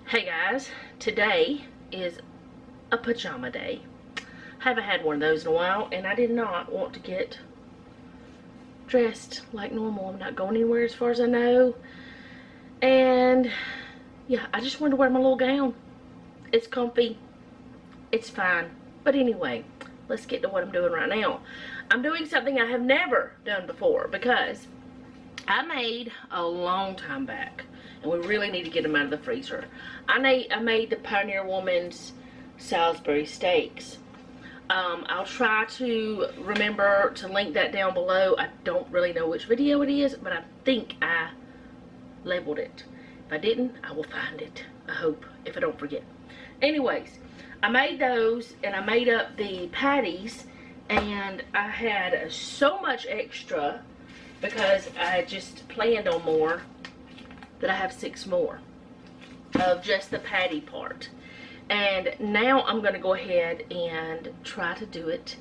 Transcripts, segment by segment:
Hey guys, today is a pajama day. Haven't had one of those in a while, and I did not want to get dressed like normal. I'm not going anywhere as far as I know. And yeah, I just wanted to wear my little gown. It's comfy. It's fine. But anyway, let's get to what I'm doing right now. I'm doing something I have never done before because I made a long time back, and we really need to get them out of the freezer. I made the Pioneer Woman's Salisbury steaks. I'll try to remember to link that down below. I don't really know which video it is, but I think I labeled it. If I didn't, I will find it. I hope, if I don't forget. Anyways, I made those, and I made up the patties, and I had so much extra because I just planned on more that I have 6 more of just the patty part. And now I'm going to go ahead and try to do it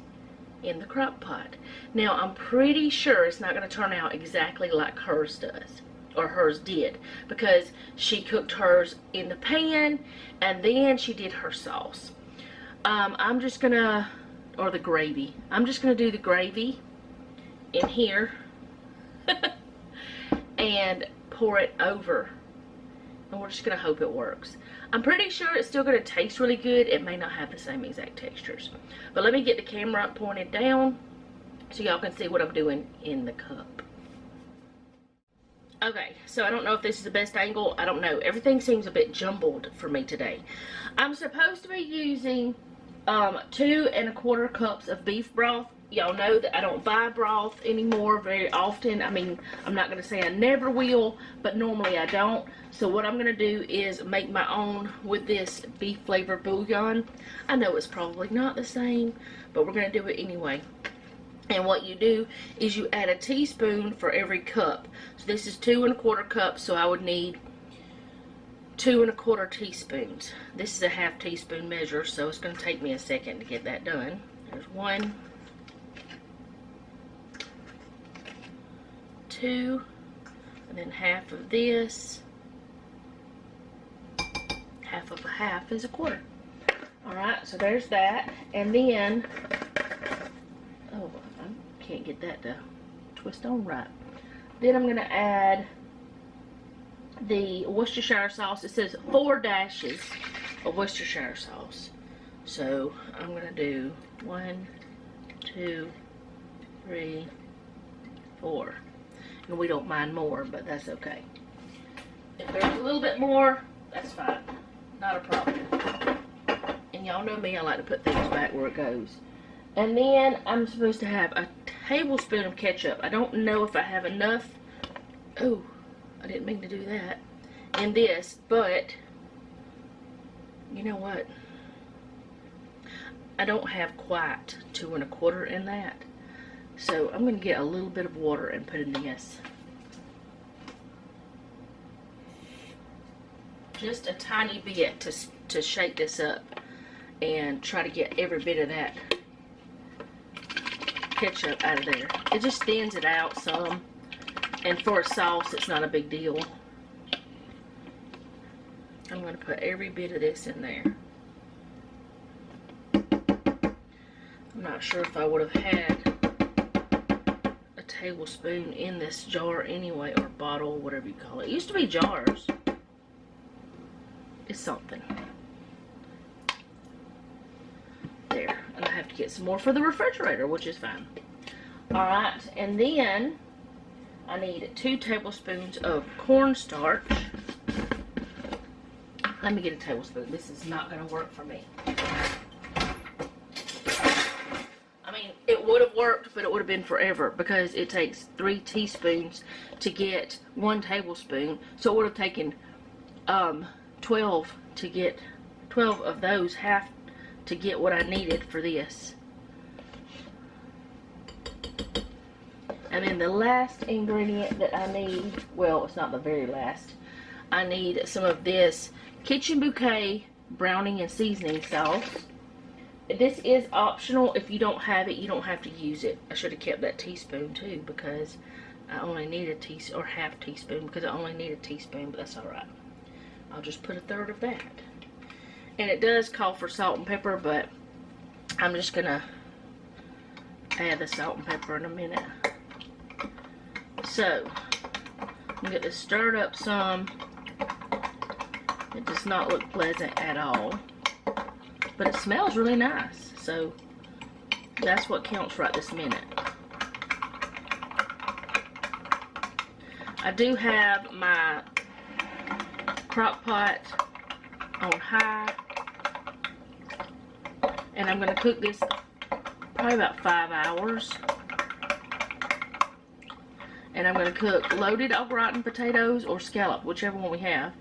in the crock pot. Now I'm pretty sure it's not going to turn out exactly like hers does, or hers did, because she cooked hers in the pan and then she did her sauce. I'm just going to, or the gravy, I'm just going to do the gravy in here and pour it over, and we're just gonna hope it works. I'm pretty sure it's still gonna taste really good. It may not have the same exact textures, but let me get the camera pointed down so y'all can see what I'm doing in the cup. Okay, so I don't know if this is the best angle. I don't know. Everything seems a bit jumbled for me today. I'm supposed to be using 2 1/4 cups of beef broth. Y'all know that I don't buy broth anymore very often. I mean, I'm not going to say I never will, but normally I don't. So what I'm going to do is make my own with this beef flavored bouillon. I know it's probably not the same, but we're going to do it anyway. And what you do is you add a teaspoon for every cup. So this is 2 1/4 cups, so I would need 2 1/4 teaspoons. This is a 1/2 teaspoon measure, so it's going to take me a second to get that done. There's 1, 2, and then 1/2 of this. 1/2 of a 1/2 is 1/4. Alright, so there's that. And then, oh, I can't get that to twist on right. Then I'm going to add the Worcestershire sauce. It says 4 dashes of Worcestershire sauce. So I'm going to do 1, 2, 3, 4. And we don't mind more, but that's okay. If there's a little bit more, that's fine. Not a problem. And y'all know me, I like to put things back where it goes. And then I'm supposed to have a tablespoon of ketchup. I don't know if I have enough. Oh, I didn't mean to do that in this, but you know what? I don't have quite 2 1/4 in that. So I'm going to get a little bit of water and put in this. Just a tiny bit to shake this up and try to get every bit of that ketchup out of there. It just thins it out some. And for a sauce, it's not a big deal. I'm going to put every bit of this in there. I'm not sure if I would have had a tablespoon in this jar anyway, or bottle, whatever you call it. It used to be jars. It's something. There. And I have to get some more for the refrigerator, which is fine. Alright, and then I need 2 tablespoons of cornstarch. Let me get a tablespoon. This is not going to work for me. I mean, it would have worked, but it would have been forever because it takes 3 teaspoons to get 1 tablespoon. So it would have taken 12 to get 12 of those, half to get what I needed for this. And then the last ingredient that I need, well, it's not the very last. I need some of this Kitchen Bouquet browning and seasoning sauce. This is optional. If you don't have it, you don't have to use it. I should have kept that teaspoon too, because I only need a teaspoon, or 1/2 teaspoon, because I only need a teaspoon, but that's alright. I'll just put 1/3 of that. And it does call for salt and pepper, but I'm just gonna add the salt and pepper in a minute. So, I'm gonna get this stirred up some. It does not look pleasant at all, but it smells really nice. So, that's what counts right this minute. I do have my crock pot on high, and I'm going to cook this probably about 5 hours. And I'm going to cook loaded au gratin potatoes or scallop, whichever one we have.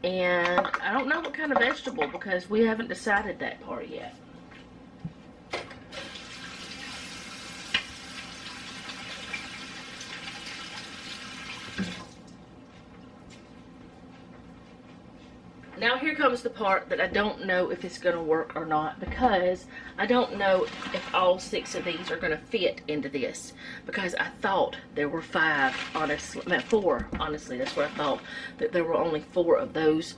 And I don't know what kind of vegetable because we haven't decided that part yet. Now here comes the part that I don't know if it's going to work or not, because I don't know if all 6 of these are going to fit into this, because I thought there were 5, honestly, 4, honestly, that's what I thought, that there were only 4 of those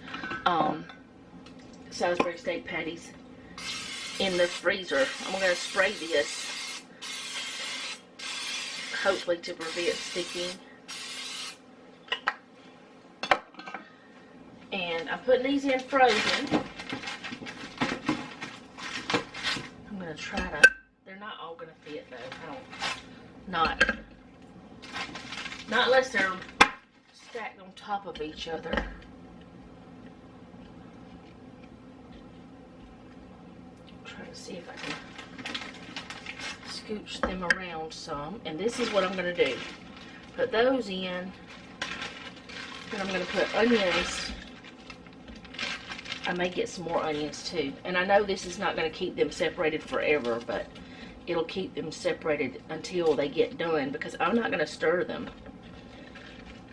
Salisbury steak patties in the freezer. I'm going to spray this, hopefully to prevent sticking. And I'm putting these in frozen. I'm going to try to, they're not all going to fit though. Not unless they're stacked on top of each other. Try to see if I can scooch them around some. And this is what I'm going to do. Put those in. Then I'm going to put onions. I may get some more onions too. And I know this is not going to keep them separated forever, but it'll keep them separated until they get done, because I'm not going to stir them.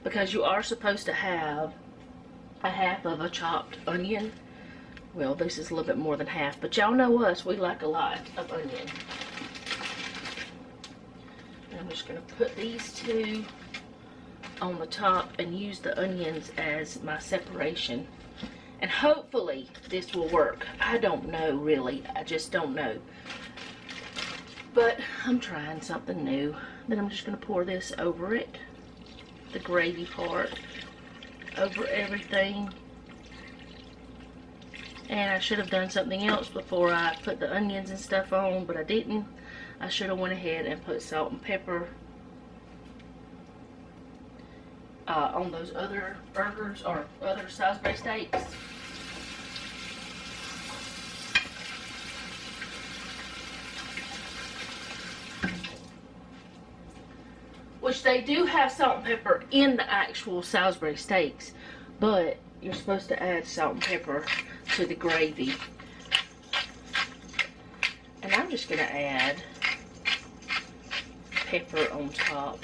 Because you are supposed to have a half of a chopped onion. Well, this is a little bit more than half, but y'all know us, we like a lot of onion. And I'm just going to put these 2 on the top and use the onions as my separation. And hopefully this will work. I don't know really. I just don't know. But I'm trying something new. Then I'm just going to pour this over it. The gravy part. Over everything. And I should have done something else before I put the onions and stuff on, but I didn't. I should have went ahead and put salt and pepper on those other burgers or other Salisbury steaks. Which they do have salt and pepper in the actual Salisbury steaks, but you're supposed to add salt and pepper to the gravy. And I'm just going to add pepper on top.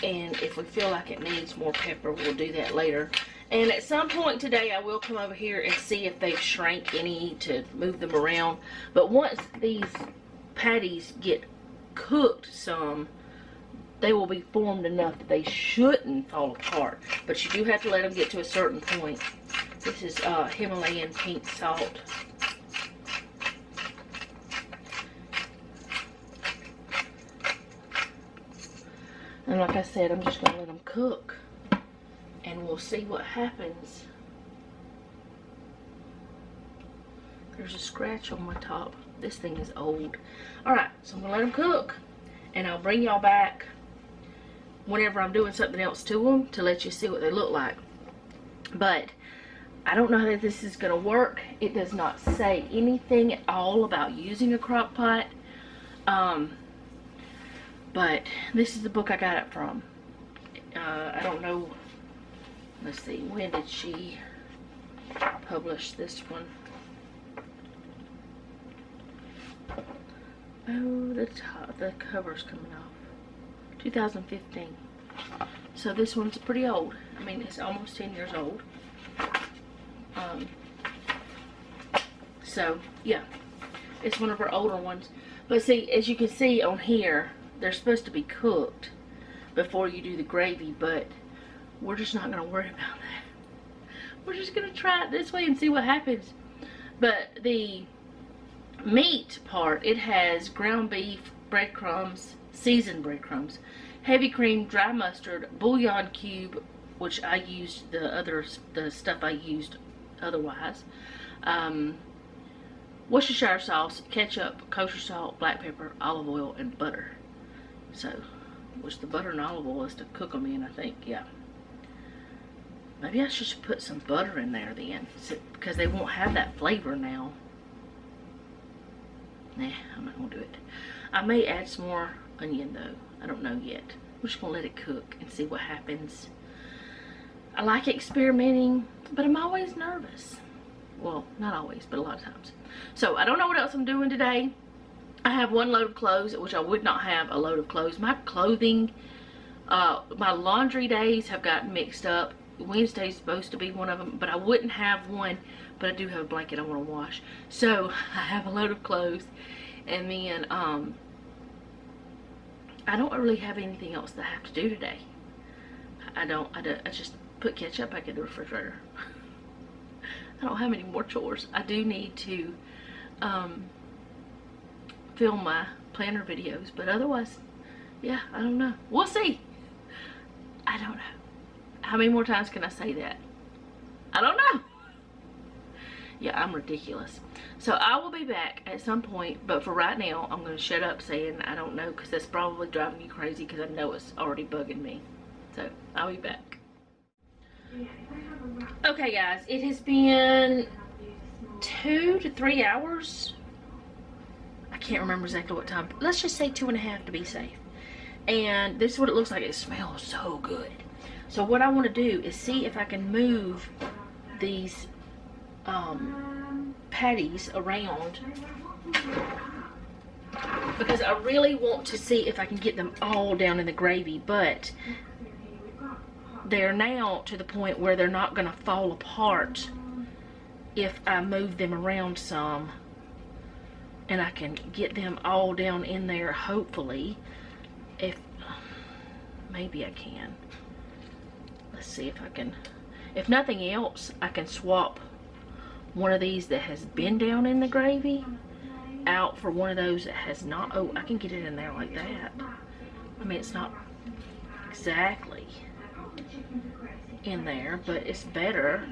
And if we feel like it needs more pepper, we'll do that later. And at some point today, I will come over here and see if they've shrank any to move them around. But once these patties get cooked some, they will be formed enough that they shouldn't fall apart. But you do have to let them get to a certain point. This is Himalayan pink salt. And like I said, I'm just going to let them cook. And we'll see what happens. There's a scratch on my top. This thing is old. Alright, so I'm going to let them cook. And I'll bring y'all back whenever I'm doing something else to them to let you see what they look like. But I don't know how this is going to work. It does not say anything at all about using a crock pot. But this is the book I got it from. I don't know. Let's see. When did she publish this one? Oh, the cover's coming off. 2015. So this one's pretty old. I mean, it's almost 10 years old. So, yeah. It's one of her older ones. But see, as you can see on here, they're supposed to be cooked. before you do the gravy, but we're just not going to worry about that. We're just going to try it this way and see what happens. But the meat part, it has ground beef, breadcrumbs, seasoned breadcrumbs, heavy cream, dry mustard, bouillon cube, which I used the stuff I used otherwise, Worcestershire sauce, ketchup, kosher salt, black pepper, olive oil, and butter. So, which the butter and olive oil is to cook them in, I think. Yeah. Maybe I should put some butter in there then, because they won't have that flavor now. Nah, I'm not gonna do it. I may add some more onion though. I don't know yet. We're just gonna let it cook and see what happens. I like experimenting, but I'm always nervous. Well, not always, but a lot of times. So I don't know what else I'm doing today. I have one load of clothes, which I would not have a load of clothes. My clothing, my laundry days have gotten mixed up. Wednesday's supposed to be one of them, but I wouldn't have one, but I do have a blanket I want to wash. So I have a load of clothes, and then I don't really have anything else that I have to do today. I just put ketchup back in the refrigerator. I don't have any more chores. I do need to film my planner videos, but otherwise, yeah, I don't know. We'll see. I don't know. How many more times can I say that? I don't know. Yeah, I'm ridiculous. So I will be back at some point, but for right now, I'm going to shut up saying I don't know, because that's probably driving you crazy, because I know it's already bugging me. So I'll be back. Okay guys, it has been 2 to 3 hours. I can't remember exactly what time. Let's just say 2.5 to be safe. And this is what it looks like. It smells so good. So what I want to do is see if I can move these patties around, because I really want to see if I can get them all down in the gravy, but they're now to the point where they're not going to fall apart if I move them around some, and I can get them all down in there, hopefully. If maybe I can. Let's see if I can. If nothing else, I can swap one of these that has been down in the gravy out for one of those that has not. Oh, I can get it in there like that. I mean, it's not exactly in there, but it's better.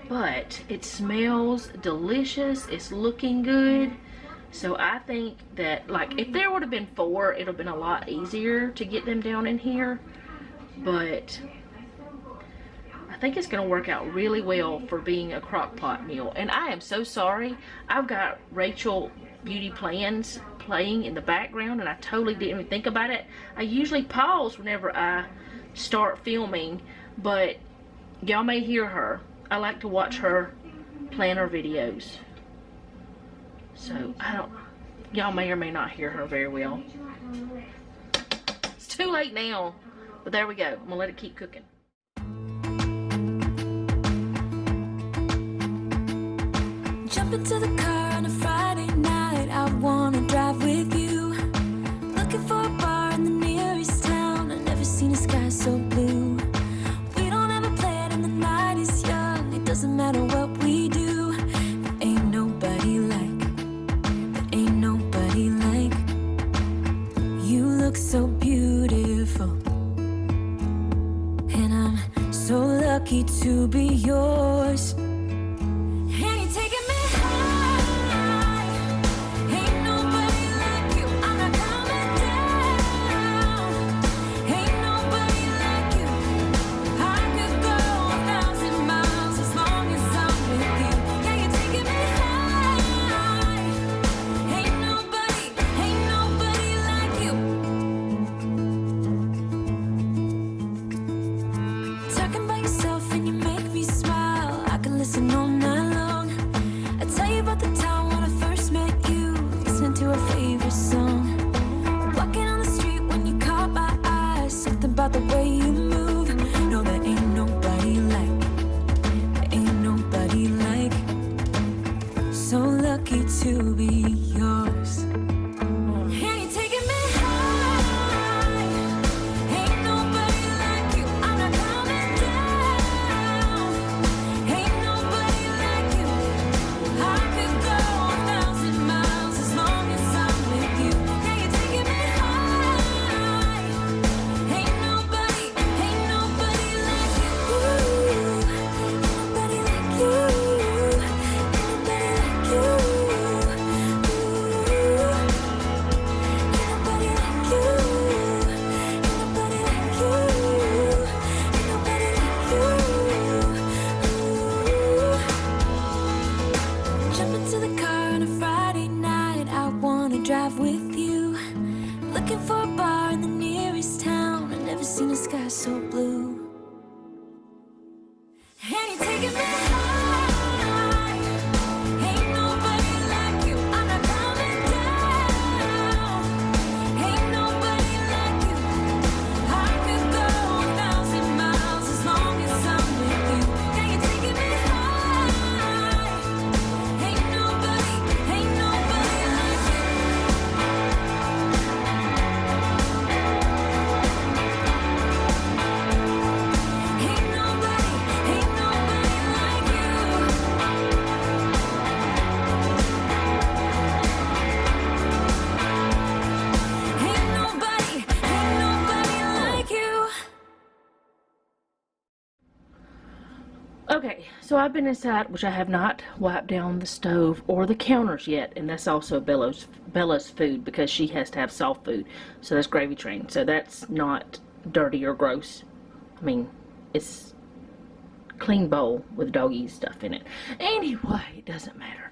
But it smells delicious. It's looking good. So I think that, like, if there would have been 4, it would have been a lot easier to get them down in here. But I think it's going to work out really well for being a crock pot meal. And I am so sorry. I've got Rachel Beauty Plans playing in the background, and I totally didn't even think about it. I usually pause whenever I start filming, but y'all may hear her. I like to watch her planner videos. So, y'all may or may not hear her very well. It's too late now, but there we go. I'm gonna let it keep cooking. Jump into the car on a Friday night, I wanna drive with you. Looking for a bar in the nearest town, I've never seen a sky so blue. We don't have a plan and the night is young, it doesn't matter what we do. There ain't nobody like you. Look so beautiful, and I'm so lucky to be yours. And you're taking me high. Ain't nobody like you. I'm not coming down. Ain't nobody like you. I could go 1,000 miles as long as I'm with you. Yeah, you're taking me high. Ain't nobody like you. Talking by yourself and you make me smile. I can listen taking me high. Ain't nobody like you. I'm not coming down. Ain't nobody like you. I could go 1,000 miles as long as I'm with you. Yeah, you're taking me high. Ain't nobody like you. Ain't nobody like you. Ain't nobody like you. Okay, so I've been inside, which I have not wiped down the stove or the counters yet, and that's also Bella's food because she has to have soft food. So that's gravy train. So that's not dirty or gross. I mean, it's clean bowl with doggy stuff in it. Anyway, it doesn't matter.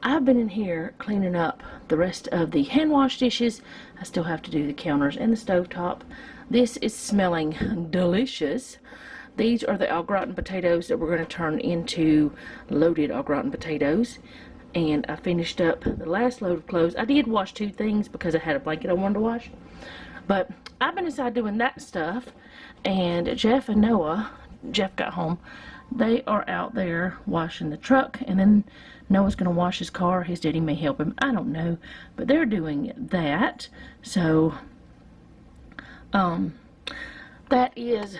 I've been in here cleaning up the rest of the hand wash dishes. I still have to do the counters and the stovetop. This is smelling delicious. These are the au gratin potatoes that we're going to turn into loaded au gratin potatoes. And I finished up the last load of clothes. I did wash 2 things because I had a blanket I wanted to wash. But I've been inside doing that stuff. And Jeff and Noah, Jeff got home, they are out there washing the truck. And then Noah's going to wash his car. His daddy may help him. I don't know. But they're doing that. So, that is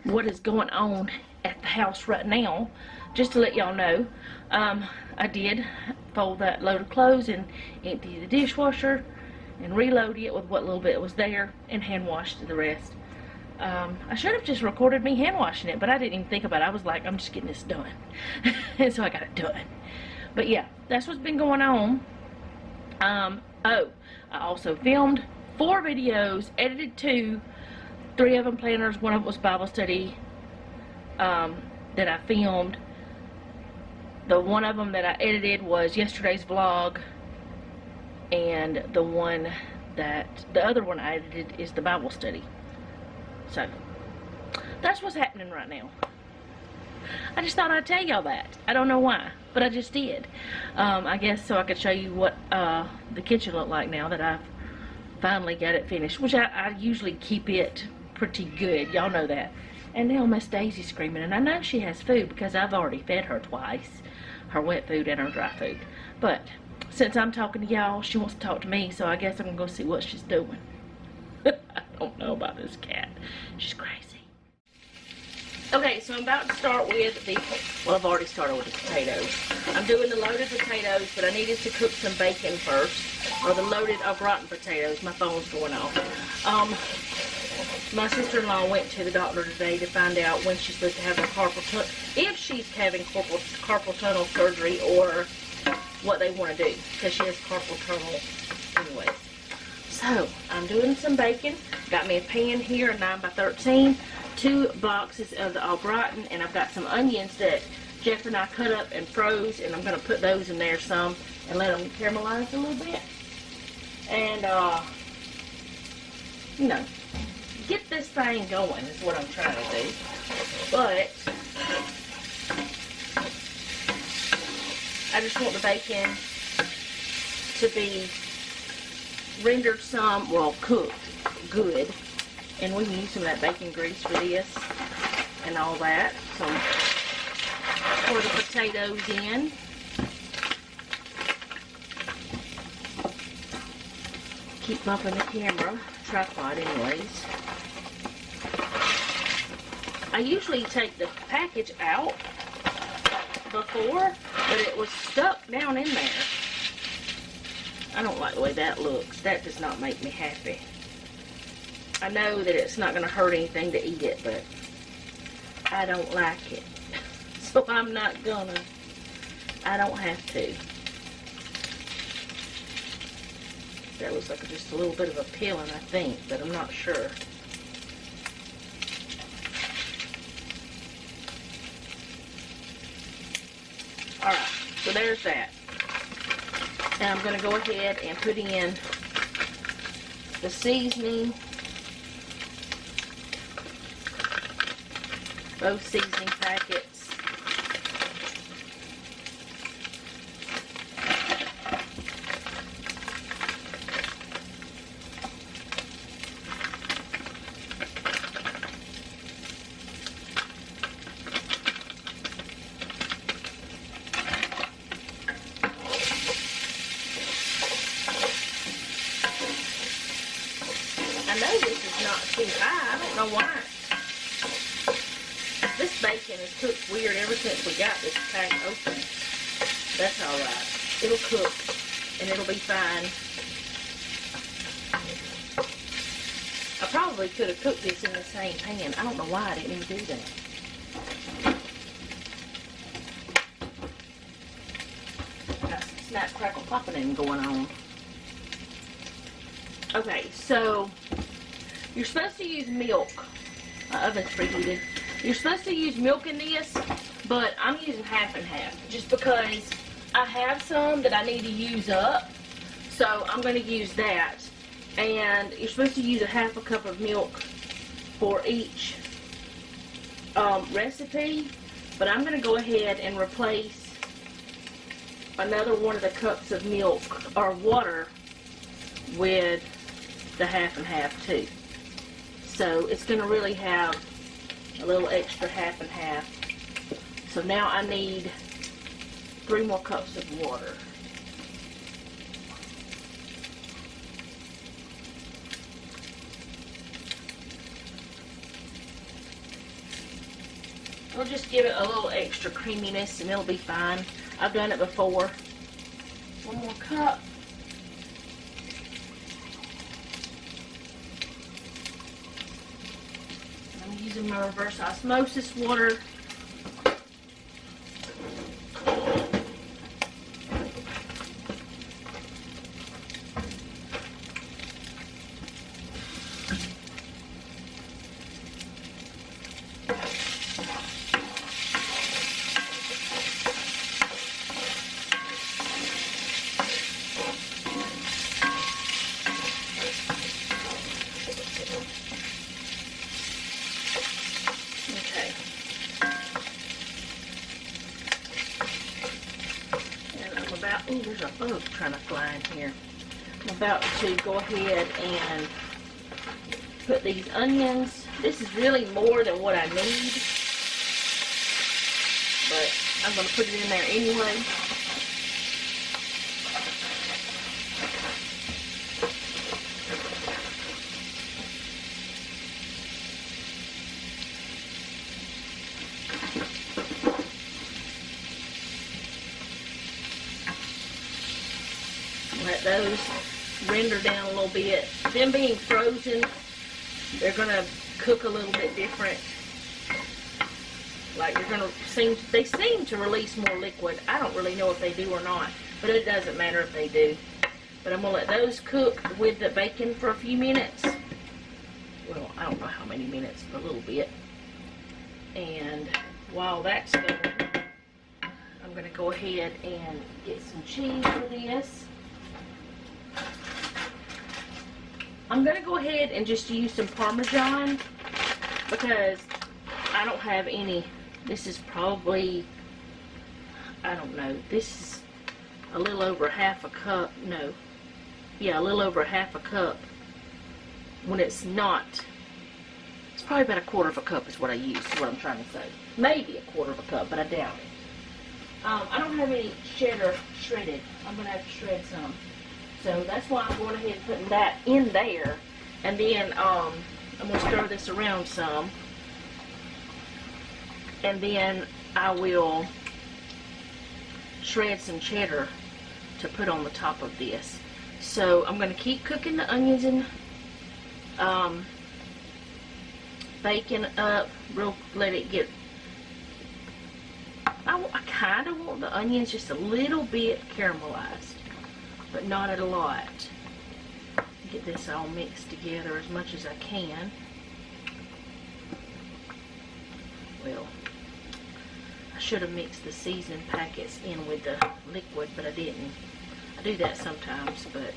what is going on at the house right now. Just to let y'all know, I did fold that load of clothes and empty the dishwasher and reload it with what little bit was there and hand washed the rest. I should have just recorded me hand washing it, but I didn't even think about it. I was like, I'm just getting this done. And so I got it done. But yeah, that's what's been going on. Oh, I also filmed 4 videos, edited 2, 3 of them planners, 1 of them was Bible study, that I filmed. The 1 of them that I edited was yesterday's vlog, and the other one I edited is the Bible study. So, that's what's happening right now. I just thought I'd tell y'all that. I don't know why, but I just did. I guess so I could show you what the kitchen looked like now that I've finally got it finished, which I usually keep it pretty good. Y'all know that. And now Miss Daisy's screaming, and I know she has food because I've already fed her twice, her wet food and her dry food. But since I'm talking to y'all, she wants to talk to me, so I guess I'm gonna go see what she's doing. I don't know about this cat. She's crazy. Okay, so I'm about to start with well, I've already started with the potatoes. I'm doing the loaded potatoes, but I needed to cook some bacon first, or the loaded au gratin potatoes. My phone's going off. My sister-in-law went to the doctor today to find out when she's supposed to have her carpal tunnel, if she's having carpal tunnel surgery, or what they want to do, because she has carpal tunnel anyway. So, I'm doing some bacon. Got me a pan here, a 9x13, 2 boxes of the au gratin, and I've got some onions that Jeff and I cut up and froze, and I'm going to put those in there some and let them caramelize a little bit. And, you know, get this thing going is what I'm trying to do. But I just want the bacon to be rendered some, well, cooked good. And we can use some of that bacon grease for this and all that. So pour the potatoes in. Keep bumping the camera, tripod anyways. I usually take the package out before, but it was stuck down in there. I don't like the way that looks. That does not make me happy. I know that it's not going to hurt anything to eat it, but I don't like it. So I'm not gonna. I don't have to. That looks like just a little bit of a peeling, I think, but I'm not sure. Alright, so there's that. And I'm going to go ahead and put in the seasoning both seasoning packets. I know this is not too high. I don't know why. This bacon is cooked weird ever since we got this pack open. That's alright. It'll cook and it'll be fine. I probably could have cooked this in the same pan. I don't know why I didn't even do that. Got some snap, crackle, popping going on. Okay, so you're supposed to use milk. My oven's preheated. You're supposed to use milk in this, but I'm using half and half just because I have some that I need to use up. So I'm going to use that. And you're supposed to use a half a cup of milk for each recipe. But I'm going to go ahead and replace another one of the cups of milk or water with the half and half too. So it's going to really have a little extra half and half. So now I need 3 more cups of water. I'll just give it a little extra creaminess and it'll be fine. I've done it before. 1 more cup. I'm using my reverse osmosis water. Oh, there's a bug trying to fly in here. I'm about to go ahead and put these onions. This is really more than what I need, but I'm going to put it in there anyway. Let those render down a little bit. Them being frozen, they're going to cook a little bit different. Like they seem to release more liquid. I don't really know if they do or not, but it doesn't matter if they do. But I'm going to let those cook with the bacon for a few minutes. Well, I don't know how many minutes, but a little bit. And while that's going, I'm going to go ahead and get some cheese for this. I'm going to go ahead and just use some Parmesan because I don't have any. This is probably, I don't know, this is a little over half a cup. No. Yeah, a little over half a cup when it's not. It's probably about a quarter of a cup is what I use, is what I'm trying to say. Maybe a quarter of a cup, but I doubt it. I don't have any cheddar shredded. I'm going to have to shred some. So that's why I'm going ahead and putting that in there. And then I'm going to stir this around some. And then I will shred some cheddar to put on the top of this. So I'm going to keep cooking the onions and bacon up. Let it get... I kind of want the onions just a little bit caramelized, but not a lot. Get this all mixed together as much as I can. Well, I should have mixed the seasoning packets in with the liquid, but I didn't. I do that sometimes, but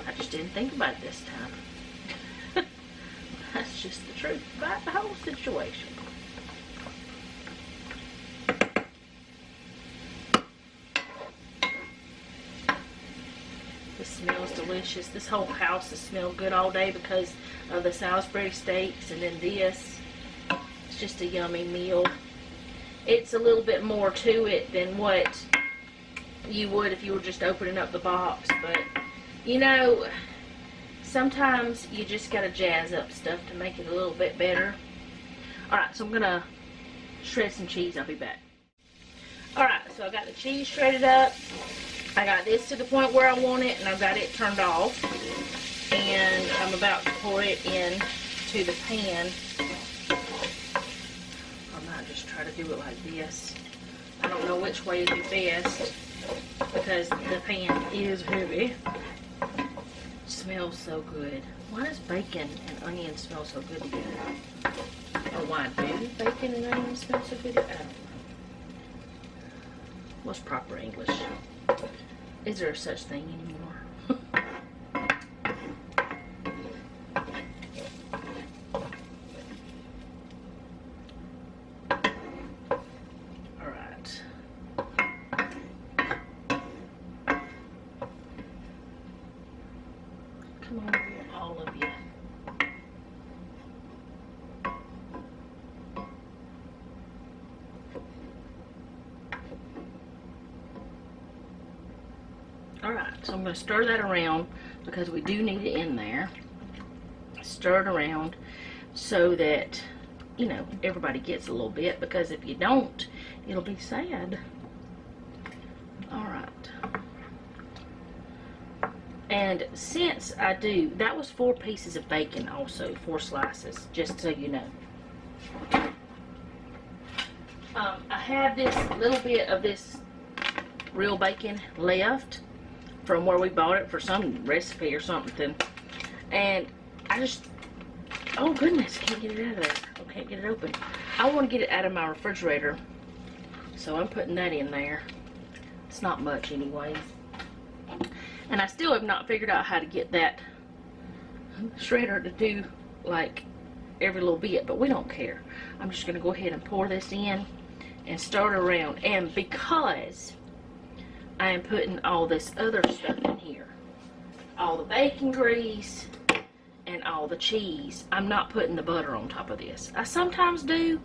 I just didn't think about it this time. That's just the truth about the whole situation. smells delicious. This whole house has smelled good all day because of the Salisbury steaks, and then this. It's just a yummy meal. It's a little bit more to it than what you would if you were just opening up the box, but you know, sometimes you just gotta jazz up stuff to make it a little bit better. Alright, so I'm gonna shred some cheese. I'll be back. Alright, so I got the cheese shredded up. I got this to the point where I want it, and I've got it turned off. And I'm about to pour it into the pan. I might just try to do it like this. I don't know which way is the best because the pan is heavy. It smells so good. Why does bacon and onion smell so good together? Or why do bacon and onion smell so good? I don't know. What's proper English? Is there such thing anymore? Alright. Come on, all of you. Alright, so I'm going to stir that around because we do need it in there. Stir it around so that, you know, everybody gets a little bit, because if you don't, it'll be sad. Alright. And since I do, that was 4 pieces of bacon also, 4 slices, just so you know. I have this little bit of this real bacon left from where we bought it for some recipe or something, and I just, oh goodness, can't get it out of there. I can't get it open. I want to get it out of my refrigerator, so I'm putting that in there. It's not much anyways, and I still have not figured out how to get that shredder to do like every little bit, but we don't care. I'm just going to go ahead and pour this in and stir it around, and because I am putting all this other stuff in here, all the bacon grease and all the cheese, I'm not putting the butter on top of this. I sometimes do,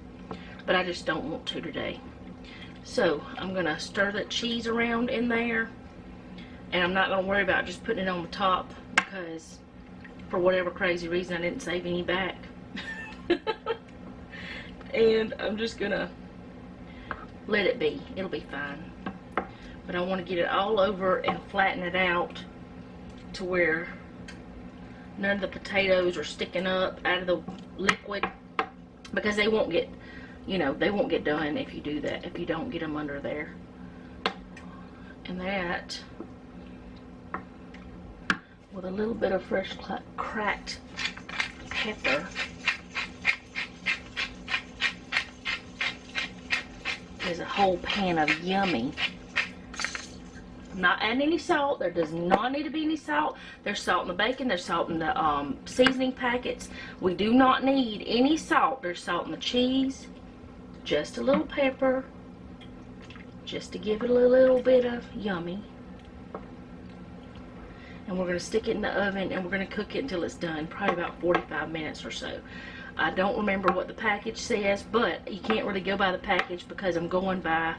but I just don't want to today. So I'm going to stir that cheese around in there, and I'm not going to worry about just putting it on the top because for whatever crazy reason I didn't save any back. And I'm just going to let it be. It'll be fine. But I want to get it all over and flatten it out to where none of the potatoes are sticking up out of the liquid, because they won't get, you know, they won't get done if you do that, if you don't get them under there. And that, with a little bit of fresh cracked pepper, is a whole pan of yummy. Not adding any salt. There does not need to be any salt. There's salt in the bacon. There's salt in the seasoning packets. We do not need any salt. There's salt in the cheese. Just a little pepper. Just to give it a little bit of yummy. And we're going to stick it in the oven and we're going to cook it until it's done. Probably about 45 minutes or so. I don't remember what the package says, but you can't really go by the package because I'm going by,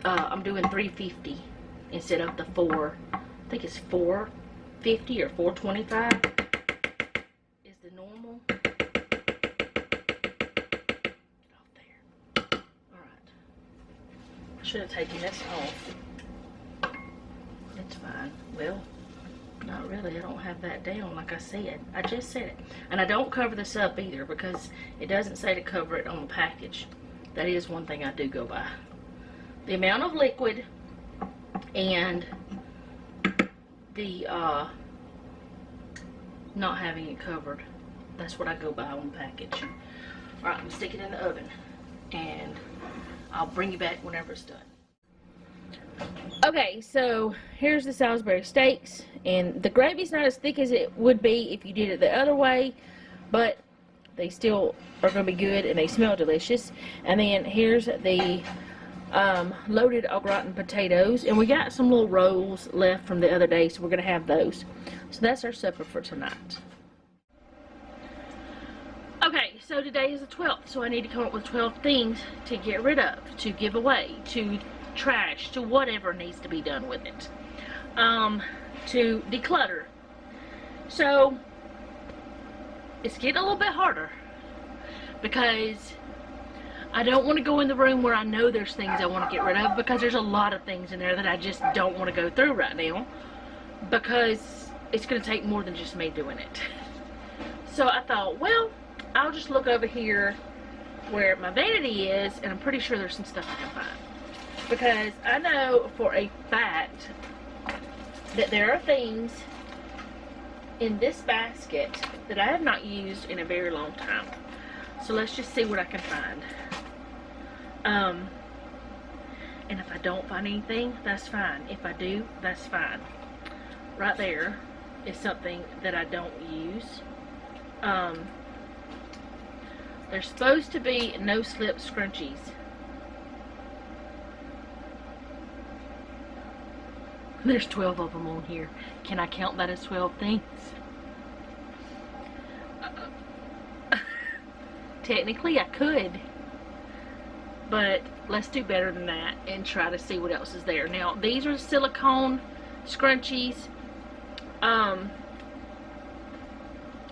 I'm doing 350. Instead of the 4, I think it's 450 or 425 is the normal. Get off there. Alright. I should have taken this off. It's fine. Well, not really. I don't have that down like I said. I just said it. And I don't cover this up either because it doesn't say to cover it on the package. That is one thing I do go by. The amount of liquid and the not having it covered. That's what I go by on the package. Alright, I'm going to stick it in the oven and I'll bring you back whenever it's done. Okay, so here's the Salisbury steaks, and the gravy's not as thick as it would be if you did it the other way, but they still are going to be good and they smell delicious. And then here's the loaded au gratin potatoes, and we got some little rolls left from the other day, so we're gonna have those. So that's our supper for tonight. Okay, so today is the 12th, so I need to come up with 12 things to get rid of, to give away, to trash, to whatever needs to be done with it, to declutter. So it's getting a little bit harder because I don't want to go in the room where I know there's things I want to get rid of, because there's a lot of things in there that I just don't want to go through right now, because it's going to take more than just me doing it. So I thought, well, I'll just look over here where my vanity is, and I'm pretty sure there's some stuff I can find. Because I know for a fact that there are things in this basket that I have not used in a very long time. So let's just see what I can find. And if I don't find anything, that's fine. If I do, that's fine. Right there is something that I don't use. There's supposed to be no slip scrunchies. There's 12 of them on here. Can I count that as 12 things? Technically I could, but let's do better than that and try to see what else is there. Now these are silicone scrunchies.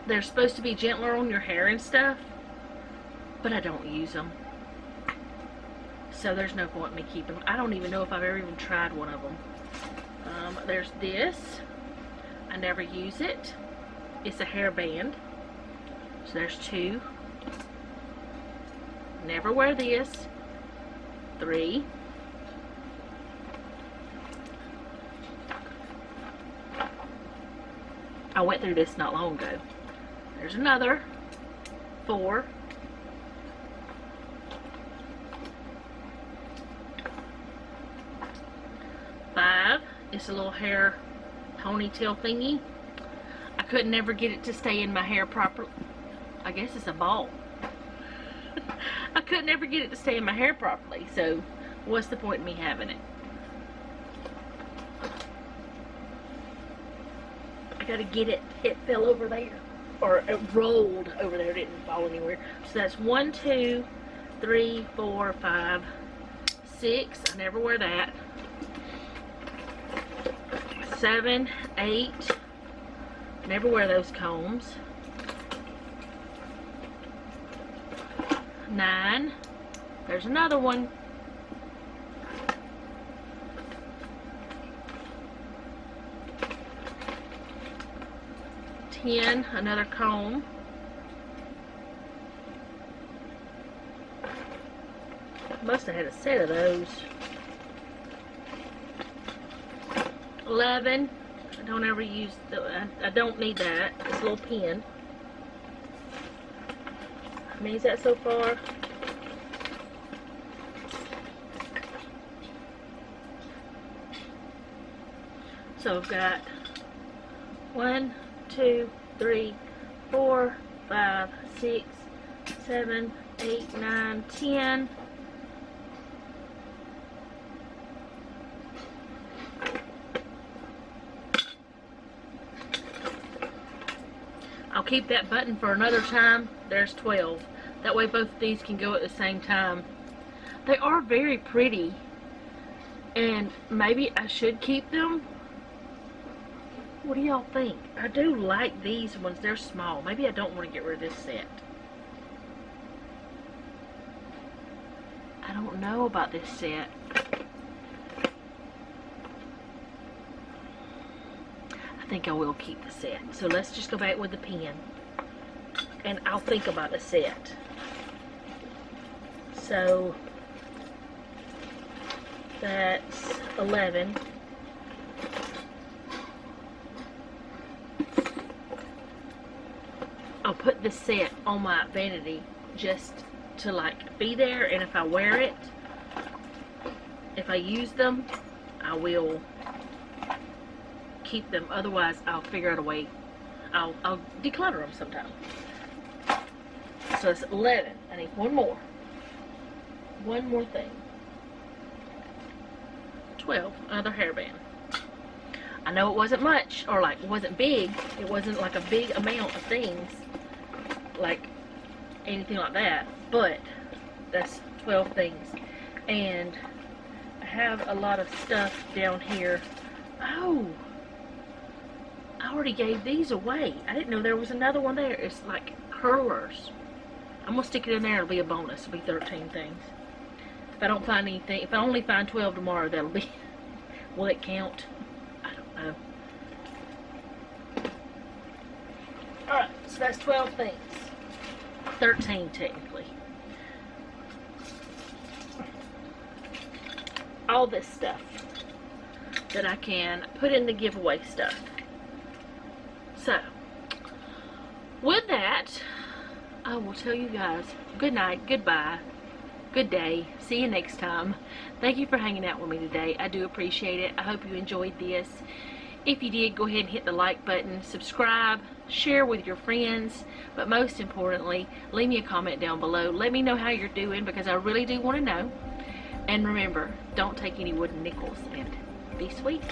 They're supposed to be gentler on your hair and stuff, but I don't use them, so there's no point in me keeping them. I don't even know if I've ever even tried one of them. There's this. I never use it. It's a hairband. So there's 2. Never wear this. 3. I went through this not long ago. There's another. 4. 5. It's a little hair ponytail thingy. I could never get it to stay in my hair properly. I guess it's a ball. I could never get it to stay in my hair properly, so what's the point in me having it? I gotta get it. It fell over there, or it rolled over there. It didn't fall anywhere. So that's 1, 2, 3, 4, 5, 6. I never wear that. 7, 8. Never wear those combs. 9. There's another one. 10. Another comb. 'Must have had a set of those. 11. I don't ever use I don't need that. It's a little pen. How many is that so far? So I've got 1, 2, 3, 4, 5, 6, 7, 8, 9, 10. I'll keep that button for another time. There's 12. That way both of these can go at the same time. They are very pretty, and maybe I should keep them. What do y'all think? I do like these ones. They're small. Maybe I don't want to get rid of this set. I don't know about this set. I think I will keep the set. So let's just go back with the pen, and I'll think about the set. So that's 11. I'll put this set on my vanity just to like be there, and if I wear it, if I use them, I will keep them. Otherwise I'll figure out a way. I'll declutter them sometime. So it's 11. I need one more thing. 12, another hairband. I know it wasn't much, or like wasn't big. It wasn't like a big amount of things, like anything like that, but that's 12 things. And I have a lot of stuff down here. Oh, I already gave these away. I didn't know there was another one there. It's like curlers. I'm gonna stick it in there. It'll be a bonus. It'll be 13 things. If I don't find anything, if I only find 12 tomorrow, that'll be, will it count? I don't know. Alright, so that's 12 things. 13 technically. All this stuff that I can put in the giveaway stuff. So, with that, I will tell you guys good night, goodbye, good day, see you next time. Thank you for hanging out with me today. I do appreciate it. I hope you enjoyed this. If you did, go ahead and hit the like button, subscribe, share with your friends, but most importantly, leave me a comment down below. Let me know how you're doing, because I really do want to know. And remember, don't take any wooden nickels, and be sweet.